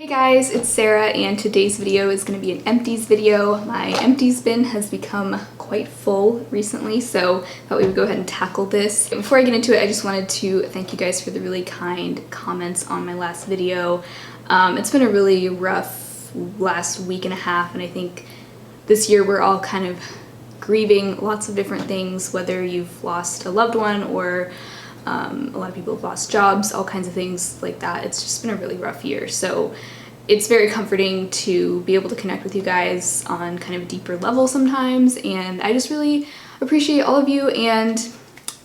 Hey guys, it's Sarah and today's video is going to be an empties video. My empties bin has become quite full recently, so I thought we would go ahead and tackle this. Before I get into it, I just wanted to thank you guys for the really kind comments on my last video. It's been a really rough last week and a half, and I think this year we're all kind of grieving lots of different things, whether you've lost a loved one or a lot of people have lost jobs, all kinds of things like that. It's just been a really rough year, so it's very comforting to be able to connect with you guys on kind of a deeper level sometimes, and I just really appreciate all of you, and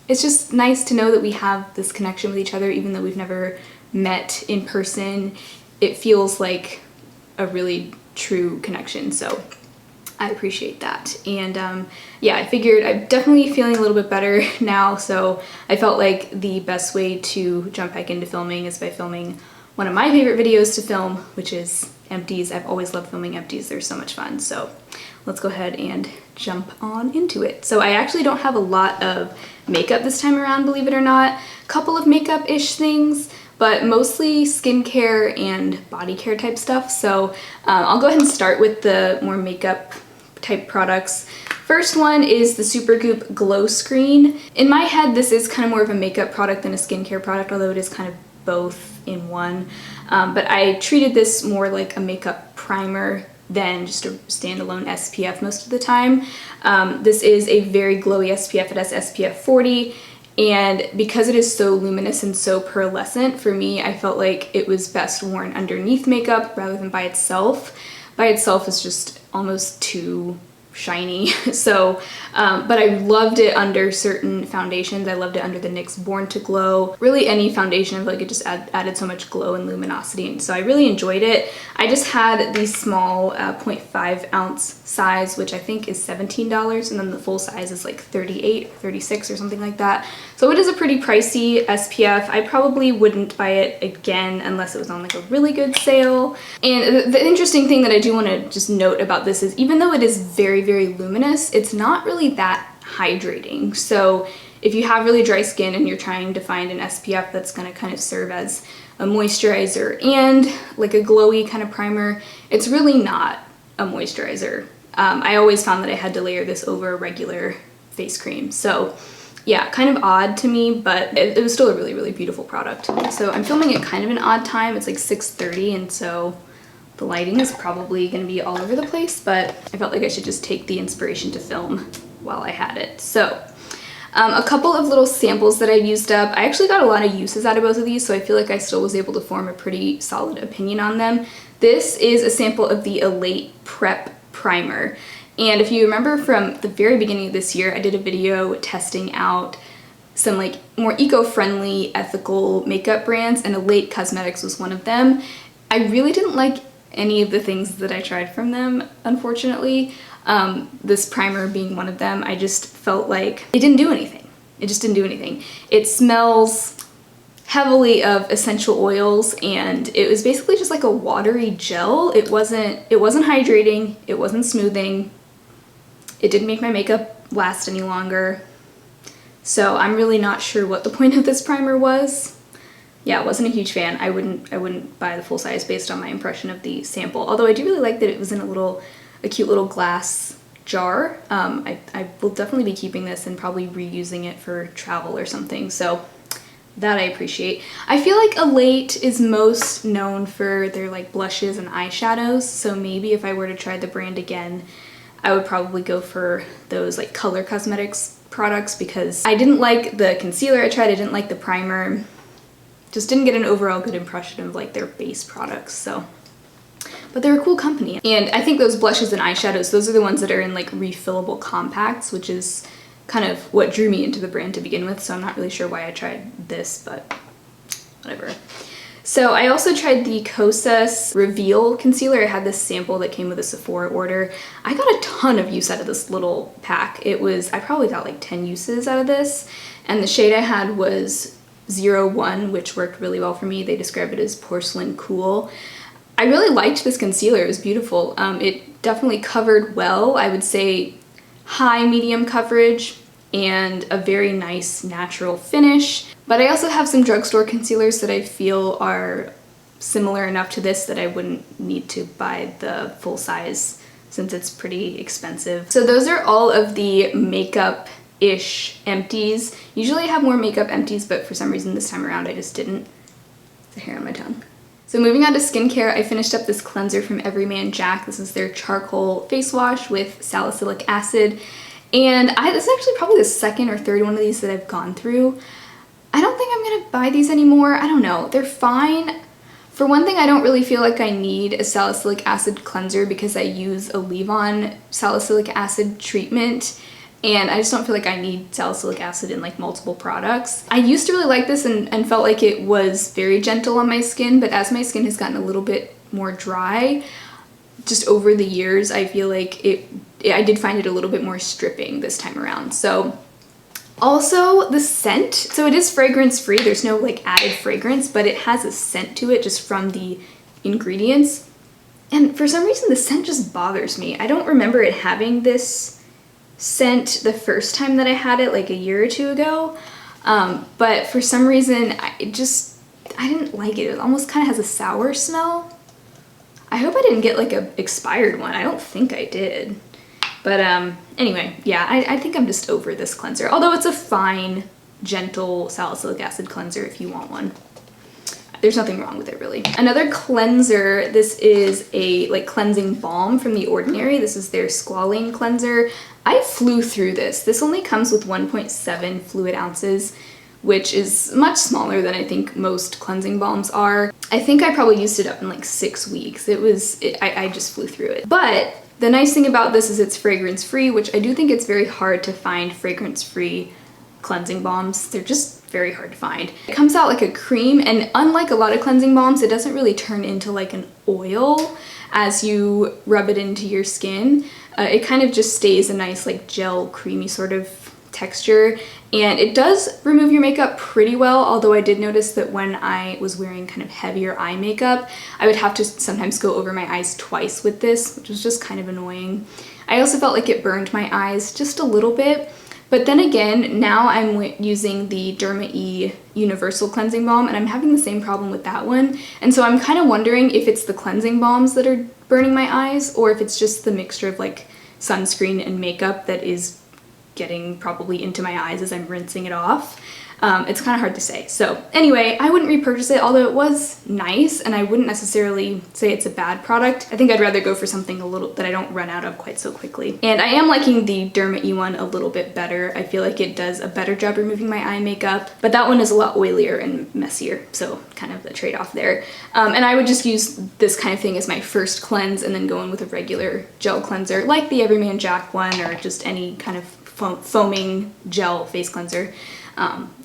it's just nice to know that we have this connection with each other even though we've never met in person. It feels like a really true connection, so I appreciate that. And yeah, I figured I'm definitely feeling a little bit better now, so I felt like the best way to jump back into filming is by filming one of my favorite videos to film, which is empties. I've always loved filming empties. They're so much fun. So let's go ahead and jump on into it. So I actually don't have a lot of makeup this time around, believe it or not. A couple of makeup-ish things, but mostly skincare and body care type stuff. So I'll go ahead and start with the more makeup type products. First one is the Supergoop Glowscreen. In my head, this is kind of more of a makeup product than a skincare product, although it is kind of both in one. But I treated this more like a makeup primer than just a standalone SPF most of the time. This is a very glowy SPF. It has SPF 40. And because it is so luminous and so pearlescent, for me, I felt like it was best worn underneath makeup rather than by itself. By itself is just almost too shiny. So, but I loved it under certain foundations. I loved it under the NYX Born to Glow. Really any foundation, I feel like it just added so much glow and luminosity, and so I really enjoyed it. I just had the small 0.5 ounce size, which I think is $17, and then the full size is like 38, 36 or something like that. So it is a pretty pricey SPF. I probably wouldn't buy it again unless it was on like a really good sale. And the interesting thing that I do want to just note about this is even though it is very, very luminous, it's not really that hydrating. So if you have really dry skin and you're trying to find an SPF that's going to kind of serve as a moisturizer and like a glowy kind of primer, it's really not a moisturizer. I always found that I had to layer this over a regular face cream. So yeah, kind of odd to me, but it was still a really, really beautiful product. So I'm filming at kind of an odd time. It's like 6:30, and so the lighting is probably going to be all over the place, but I felt like I should just take the inspiration to film while I had it. So a couple of little samples that I used up. I actually got a lot of uses out of both of these, so I feel like I still was able to form a pretty solid opinion on them. This is a sample of the Elate Prep Primer. And if you remember from the very beginning of this year, I did a video testing out some like more eco-friendly, ethical makeup brands, and Elate Cosmetics was one of them. I really didn't like any of the things that I tried from them, unfortunately. This primer being one of them. I just felt like it didn't do anything. It just didn't do anything. It smells heavily of essential oils, and it was basically just like a watery gel. It wasn't hydrating, it wasn't smoothing. It didn't make my makeup last any longer. So I'm really not sure what the point of this primer was. Yeah, I wasn't a huge fan. I wouldn't buy the full size based on my impression of the sample. Although I do really like that it was in a cute little glass jar. I will definitely be keeping this and probably reusing it for travel or something. So that I appreciate. I feel like Elate is most known for their like blushes and eyeshadows. So maybe if I were to try the brand again, I would probably go for those like color cosmetics products, because I didn't like the concealer I tried. I didn't like the primer. Just didn't get an overall good impression of like their base products. So, but they're a cool company. And I think those blushes and eyeshadows, those are the ones that are in like refillable compacts, which is kind of what drew me into the brand to begin with. So I'm not really sure why I tried this, but whatever. So I also tried the Kosas Reveal Concealer. I had this sample that came with a Sephora order. I got a ton of use out of this little pack. I probably got like 10 uses out of this. And the shade I had was 01, which worked really well for me. They describe it as porcelain cool. I really liked this concealer. It was beautiful. It definitely covered well. I would say high medium coverage and a very nice natural finish. But I also have some drugstore concealers that I feel are similar enough to this that I wouldn't need to buy the full size since it's pretty expensive. So those are all of the makeup-ish empties. Usually I have more makeup empties, but for some reason this time around I just didn't. There's a hair on my tongue. So moving on to skincare, I finished up this cleanser from Everyman Jack. This is their charcoal face wash with salicylic acid. And this is actually probably the second or third one of these that I've gone through. I don't think I'm gonna buy these anymore. I don't know, they're fine. For one thing, I don't really feel like I need a salicylic acid cleanser because I use a leave-on salicylic acid treatment, and I just don't feel like I need salicylic acid in like multiple products. I used to really like this and felt like it was very gentle on my skin, but as my skin has gotten a little bit more dry, just over the years, I feel like I did find it a little bit more stripping this time around. So also the scent, so it is fragrance free, there's no like added fragrance, but it has a scent to it just from the ingredients. And for some reason the scent just bothers me. I don't remember it having this scent the first time that I had it like a year or two ago, but for some reason I didn't like it. It almost kind of has a sour smell. I hope I didn't get like a expired one. I don't think I did. But anyway, yeah, I think I'm just over this cleanser. Although it's a fine, gentle salicylic acid cleanser if you want one. There's nothing wrong with it really. Another cleanser, this is a like cleansing balm from The Ordinary. This is their Squalane cleanser. I flew through this. This only comes with 1.7 fluid ounces, which is much smaller than I think most cleansing balms are. I think I probably used it up in like 6 weeks. I just flew through it. But the nice thing about this is it's fragrance free, which I do think it's very hard to find fragrance free cleansing balms. They're just very hard to find. It comes out like a cream, and unlike a lot of cleansing balms, it doesn't really turn into like an oil as you rub it into your skin. It kind of just stays a nice like gel creamy sort of texture, and it does remove your makeup pretty well, although I did notice that when I was wearing kind of heavier eye makeup, I would have to sometimes go over my eyes twice with this, which was just kind of annoying. I also felt like it burned my eyes just a little bit, but then again, now I'm using the Derma E Universal Cleansing Balm, and I'm having the same problem with that one, and so I'm kind of wondering if it's the cleansing balms that are burning my eyes, or if it's just the mixture of like sunscreen and makeup that is getting probably into my eyes as I'm rinsing it off. It's kind of hard to say. So anyway, I wouldn't repurchase it, although it was nice, and I wouldn't necessarily say it's a bad product. I think I'd rather go for something a little that I don't run out of quite so quickly. And I am liking the Derma E one a little bit better. I feel like it does a better job removing my eye makeup, but that one is a lot oilier and messier, so kind of the trade-off there. And I would just use this kind of thing as my first cleanse and then go in with a regular gel cleanser, like the Everyman Jack one, or just any kind of foaming gel face cleanser.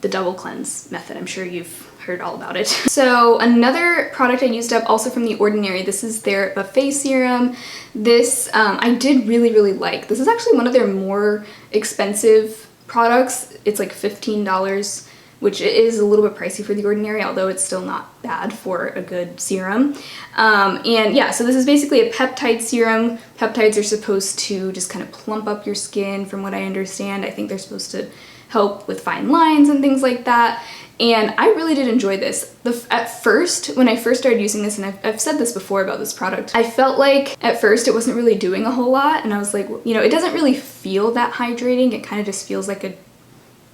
The double cleanse method, I'm sure you've heard all about it. So another product I used up also from The Ordinary, this is their Buffet Serum. This I did really like. This is actually one of their more expensive products. It's like $15, which is a little bit pricey for The Ordinary, although it's still not bad for a good serum. And yeah, so this is basically a peptide serum. Peptides are supposed to just kind of plump up your skin, from what I understand. I think they're supposed to help with fine lines and things like that. And I really did enjoy this. At first, when I first started using this, and I've said this before about this product, I felt like at first it wasn't really doing a whole lot, and I was like, you know, it doesn't really feel that hydrating. It kind of just feels like a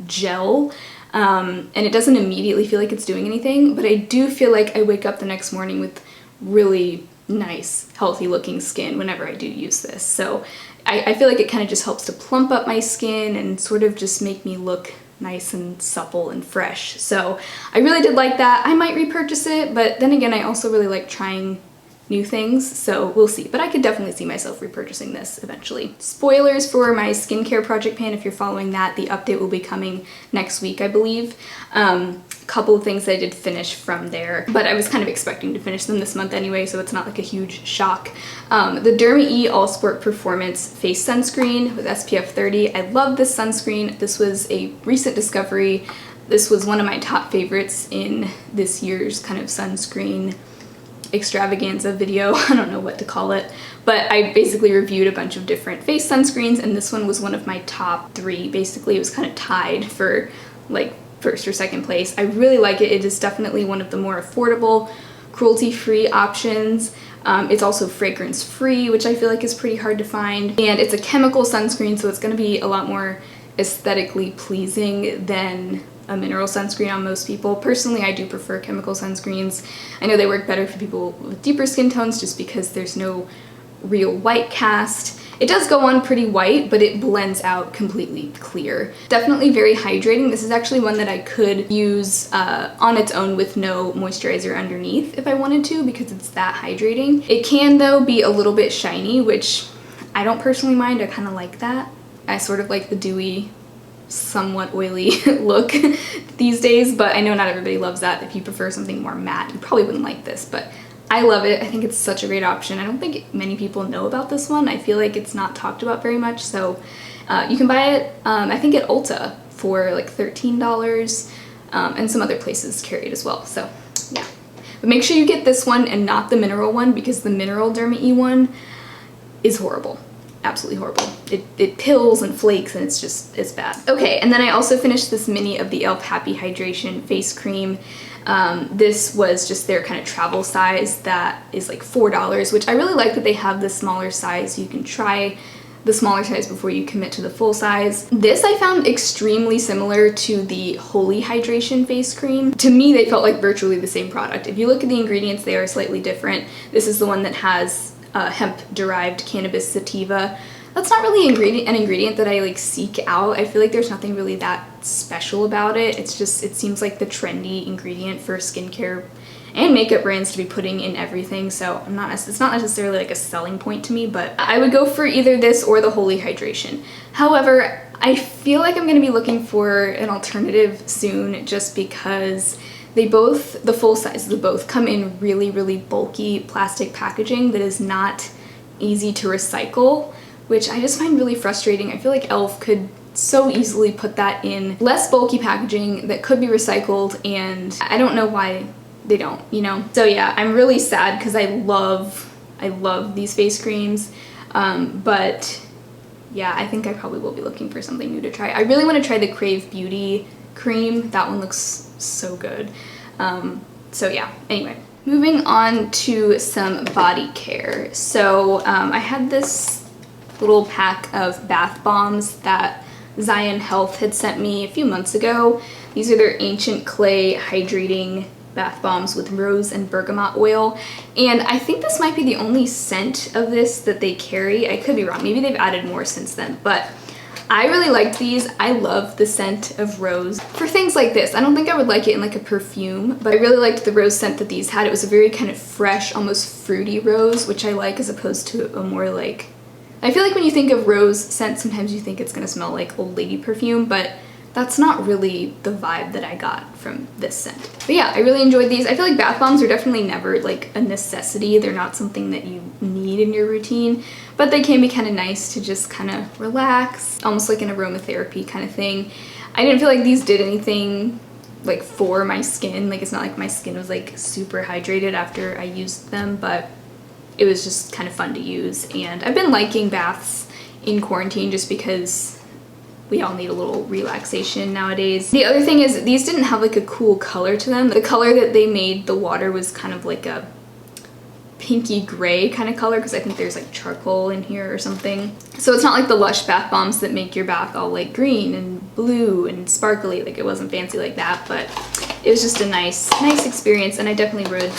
gel. And it doesn't immediately feel like it's doing anything, but I do feel like I wake up the next morning with really nice, healthy looking skin whenever I do use this. So I feel like it kind of just helps to plump up my skin and sort of just make me look nice and supple and fresh. So I really did like that. I might repurchase it, but then again, I also really like trying new things, so we'll see. But I could definitely see myself repurchasing this eventually. Spoilers for my skincare project pan, if you're following that, the update will be coming next week, I believe. Couple of things that I did finish from there, but I was kind of expecting to finish them this month anyway, so it's not like a huge shock. The Derma E All Sport Performance Face Sunscreen with SPF 30. I love this sunscreen. This was a recent discovery. This was one of my top favorites in this year's kind of sunscreen extravaganza video. I don't know what to call it, but I basically reviewed a bunch of different face sunscreens, and this one was one of my top 3. Basically, it was kind of tied for like first or second place. I really like it. It is definitely one of the more affordable cruelty-free options. It's also fragrance-free, which I feel like is pretty hard to find. And it's a chemical sunscreen, so it's going to be a lot more aesthetically pleasing than a mineral sunscreen on most people. Personally, I do prefer chemical sunscreens. I know they work better for people with deeper skin tones just because there's no real white cast. It does go on pretty white, but it blends out completely clear. Definitely very hydrating. This is actually one that I could use on its own with no moisturizer underneath if I wanted to, because it's that hydrating. It can, though, be a little bit shiny, which I don't personally mind. I kind of like that. I sort of like the dewy, somewhat oily look these days, but I know not everybody loves that. If you prefer something more matte, you probably wouldn't like this, but I love it. I think it's such a great option. I don't think many people know about this one. I feel like it's not talked about very much, so you can buy it, I think at Ulta for like $13, and some other places carry it as well, so yeah. But make sure you get this one and not the mineral one, because the mineral Derma E one is horrible. Absolutely horrible. It pills and flakes, and it's bad. Okay, and then I also finished this mini of the e.l.f. Happy Hydration face cream. This was just their kind of travel size that is like $4, which I really like that they have the smaller size. You can try the smaller size before you commit to the full size. This I found extremely similar to the Holy Hydration face cream. To me, they felt like virtually the same product. If you look at the ingredients, they are slightly different. This is the one that has hemp-derived cannabis sativa. That's not really an ingredient that I like seek out. I feel like there's nothing really that special about it. It's just, it seems like the trendy ingredient for skincare and makeup brands to be putting in everything, so it's not necessarily like a selling point to me, but I would go for either this or the Holy Hydration. However, I feel like I'm going to be looking for an alternative soon, just because they both, the full sizes of both, come in really, really bulky plastic packaging that is not easy to recycle, which I just find really frustrating. I feel like e.l.f. could so easily put that in less bulky packaging that could be recycled, and I don't know why they don't, you know? So yeah, I'm really sad because I love these face creams, but yeah, I think I probably will be looking for something new to try. I really want to try the Crave Beauty cream. That one looks so good. So yeah, anyway, moving on to some body care. So I had this little pack of bath bombs that Zion Health had sent me a few months ago. These are their Ancient Clay Hydrating Bath Bombs with rose and bergamot oil, and I think this might be the only scent of this that they carry. I could be wrong, maybe they've added more since then, but I really liked these. I love the scent of rose. For things like this, I don't think I would like it in like a perfume, but I really liked the rose scent that these had. It was a very kind of fresh, almost fruity rose, which I like, as opposed to a more like, I feel like when you think of rose scent, sometimes you think it's gonna smell like old lady perfume, but that's not really the vibe that I got from this scent. But yeah, I really enjoyed these. I feel like bath bombs are definitely never like a necessity. They're not something that you need in your routine, but they can be kind of nice to just kind of relax, almost like an aromatherapy kind of thing. I didn't feel like these did anything like for my skin. Like, it's not like my skin was like super hydrated after I used them, but it was just kind of fun to use. And I've been liking baths in quarantine just because we all need a little relaxation nowadays. The other thing is, these didn't have like a cool color to them. The color that they made the water was kind of like a pinky gray kind of color, because I think there's like charcoal in here or something. So it's not like the Lush bath bombs that make your bath all like green and blue and sparkly. Like, it wasn't fancy like that, but it was just a nice experience, and I definitely would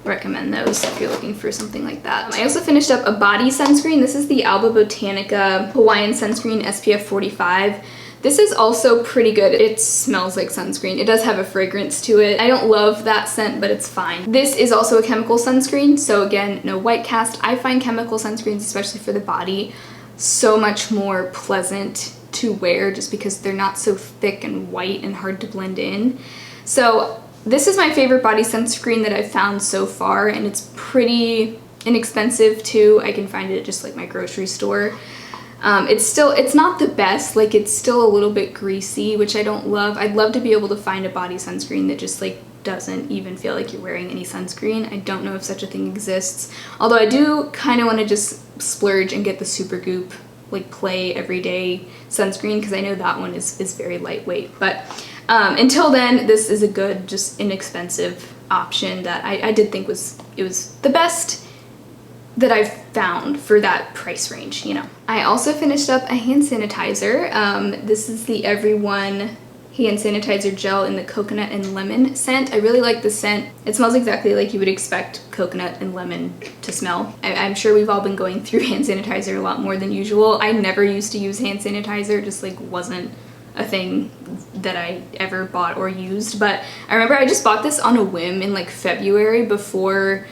recommend those if you're looking for something like that. I also finished up a body sunscreen. This is the Alba Botanica Hawaiian Sunscreen SPF 45. This is also pretty good. It smells like sunscreen. It does have a fragrance to it. I don't love that scent, but it's fine. This is also a chemical sunscreen, so again, no white cast. I find chemical sunscreens, especially for the body, so much more pleasant to wear just because they're not so thick and white and hard to blend in. So this is my favorite body sunscreen that I've found so far, and it's pretty inexpensive too. I can find it at just like my grocery store. It's not the best, like it's still a little bit greasy, which I don't love. I'd love to be able to find a body sunscreen that just like doesn't even feel like you're wearing any sunscreen. I don't know if such a thing exists, although I do kind of want to just splurge and get the Supergoop like Play Everyday sunscreen, because I know that one is very lightweight. But until then, this is a good, just inexpensive option that I did think was the best that I've found for that price range, you know. I also finished up a hand sanitizer. This is the Everyone hand sanitizer gel in the coconut and lemon scent. I really like the scent. It smells exactly like you would expect coconut and lemon to smell. I'm sure we've all been going through hand sanitizer a lot more than usual. I never used to use hand sanitizer, just like wasn't a thing that I ever bought or used. But I remember I just bought this on a whim in like February before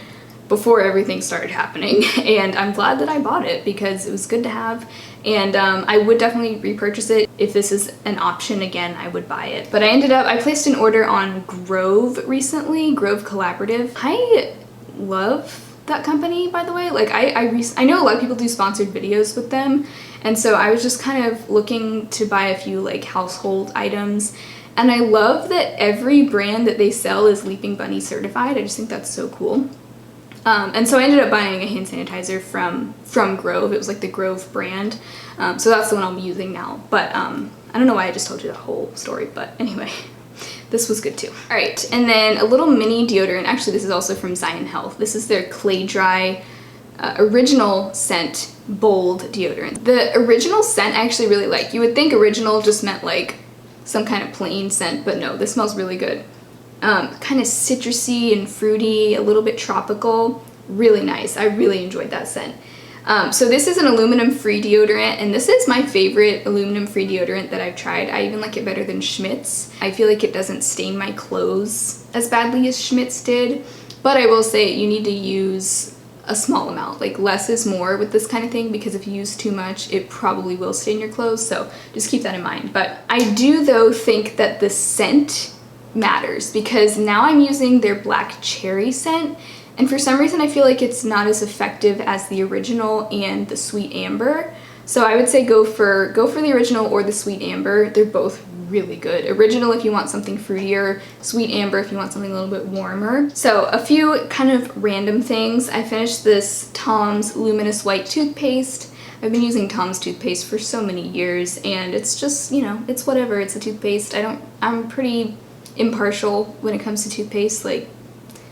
everything started happening, and I'm glad that I bought it because it was good to have, and I would definitely repurchase it. If this is an option again, I would buy it. But I placed an order on Grove recently, Grove Collaborative. I love that company, by the way. Like I know a lot of people do sponsored videos with them, and so I was just kind of looking to buy a few like household items, and I love that every brand that they sell is Leaping Bunny certified. I just think that's so cool. And so I ended up buying a hand sanitizer from Grove. It was like the Grove brand. So that's the one I'll be using now. But I don't know why I just told you the whole story, but anyway, this was good too. All right, and then a little mini deodorant. Actually, this is also from Zion Health. This is their Claydry original scent bold deodorant. The original scent I actually really like. You would think original just meant like some kind of plain scent, but no, this smells really good. Kind of citrusy and fruity, a little bit tropical, really nice. I really enjoyed that scent. So this is an aluminum-free deodorant, and this is my favorite aluminum-free deodorant that I've tried. I even like it better than Schmidt's. I feel like it doesn't stain my clothes as badly as Schmidt's did, but I will say you need to use a small amount. Like less is more with this kind of thing, because if you use too much, it probably will stain your clothes, so just keep that in mind. But I do though think that the scent matters, because now I'm using their black cherry scent, and for some reason I feel like it's not as effective as the original and the sweet amber. So I would say go for the original or the sweet amber. They're both really good. Original if you want something fruitier, sweet amber if you want something a little bit warmer. So a few kind of random things. I finished this Tom's Luminous White toothpaste. I've been using Tom's toothpaste for so many years, and it's just, you know, it's whatever. It's a toothpaste. I'm pretty impartial when it comes to toothpaste. Like,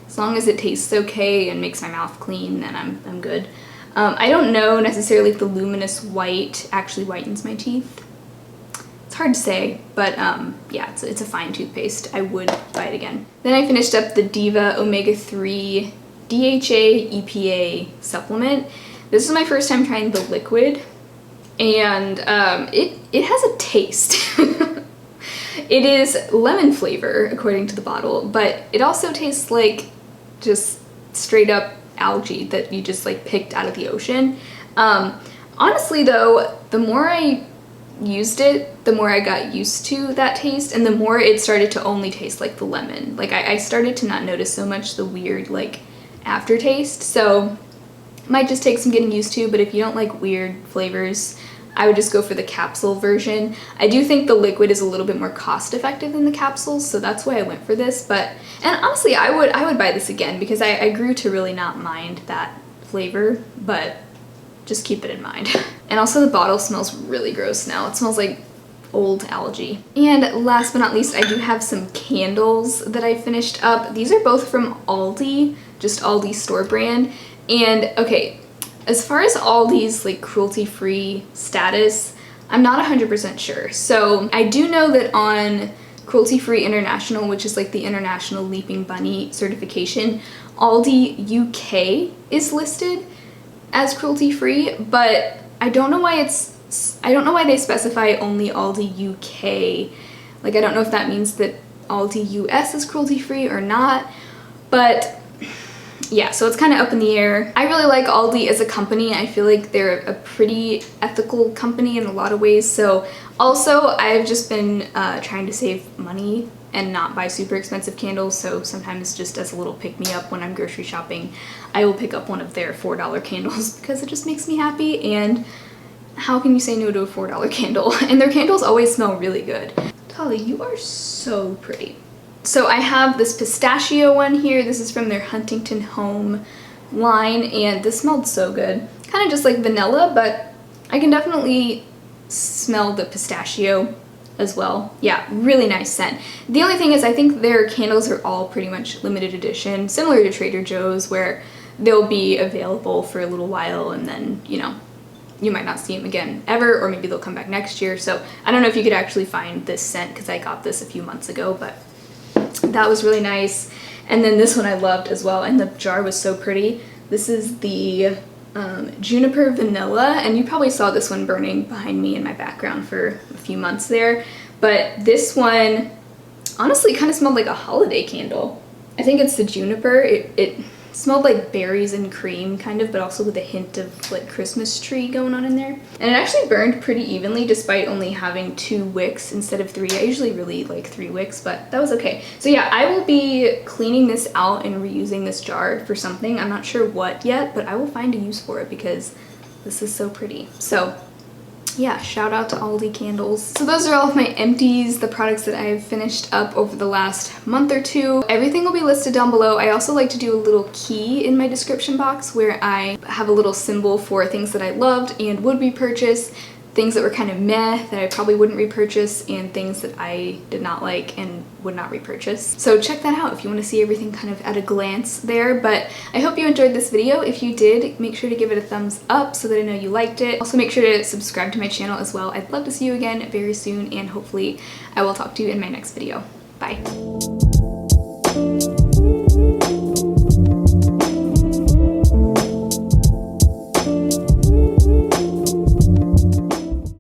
as long as it tastes okay and makes my mouth clean, then I'm good. I don't know necessarily if the Luminous White actually whitens my teeth. It's hard to say, but yeah, it's a fine toothpaste. I would buy it again. Then I finished up the Deva Omega-3 DHA EPA supplement. This is my first time trying the liquid, and it has a taste. It is lemon flavor, according to the bottle, but it also tastes like just straight up algae that you just like picked out of the ocean. Honestly though, the more I used it, the more I got used to that taste, and the more it started to only taste like the lemon. Like I started to not notice so much the weird like aftertaste, so it might just take some getting used to, but if you don't like weird flavors, I would just go for the capsule version. I do think the liquid is a little bit more cost effective than the capsules, so that's why I went for this. But, and honestly, I would buy this again, because I grew to really not mind that flavor, but just keep it in mind. And also the bottle smells really gross now. It smells like old algae. And last but not least, I do have some candles that I finished up. These are both from Aldi, just Aldi store brand. And okay, as far as Aldi's like cruelty-free status, I'm not 100% sure. So I do know that on Cruelty-Free International, which is like the International Leaping Bunny certification, Aldi UK is listed as cruelty-free, but I don't know why they specify only Aldi UK. Like I don't know if that means that Aldi US is cruelty-free or not, but yeah, so it's kind of up in the air. I really like Aldi as a company. I feel like they're a pretty ethical company in a lot of ways. So also, I've just been trying to save money and not buy super expensive candles. So sometimes just as a little pick-me-up when I'm grocery shopping, I will pick up one of their $4 candles because it just makes me happy. And how can you say no to a $4 candle? And their candles always smell really good. Tali, you are so pretty. So I have this pistachio one here. This is from their Huntington Home line, and this smelled so good. Kind of just like vanilla, but I can definitely smell the pistachio as well. Yeah, really nice scent. The only thing is I think their candles are all pretty much limited edition, similar to Trader Joe's, where they'll be available for a little while and then, you know, you might not see them again ever, or maybe they'll come back next year. So I don't know if you could actually find this scent because I got this a few months ago, but that was really nice. And then this one I loved as well, and the jar was so pretty. This is the Juniper Vanilla, and you probably saw this one burning behind me in my background for a few months there. But this one honestly kind of smelled like a holiday candle. I think it's the Juniper. It smelled like berries and cream kind of, but also with a hint of like Christmas tree going on in there. And it actually burned pretty evenly despite only having 2 wicks instead of 3. I usually really like 3 wicks, but that was okay. So yeah, I will be cleaning this out and reusing this jar for something. I'm not sure what yet, but I will find a use for it because this is so pretty. So yeah, shout out to Aldi candles. So those are all of my empties, the products that I've finished up over the last month or 2. Everything will be listed down below. I also like to do a little key in my description box where I have a little symbol for things that I loved and would repurchase, things that were kind of meh that I probably wouldn't repurchase, and things that I did not like and would not repurchase. So check that out if you want to see everything kind of at a glance there. But I hope you enjoyed this video. If you did, make sure to give it a thumbs up so that I know you liked it. Also make sure to subscribe to my channel as well. I'd love to see you again very soon, and hopefully I will talk to you in my next video. Bye.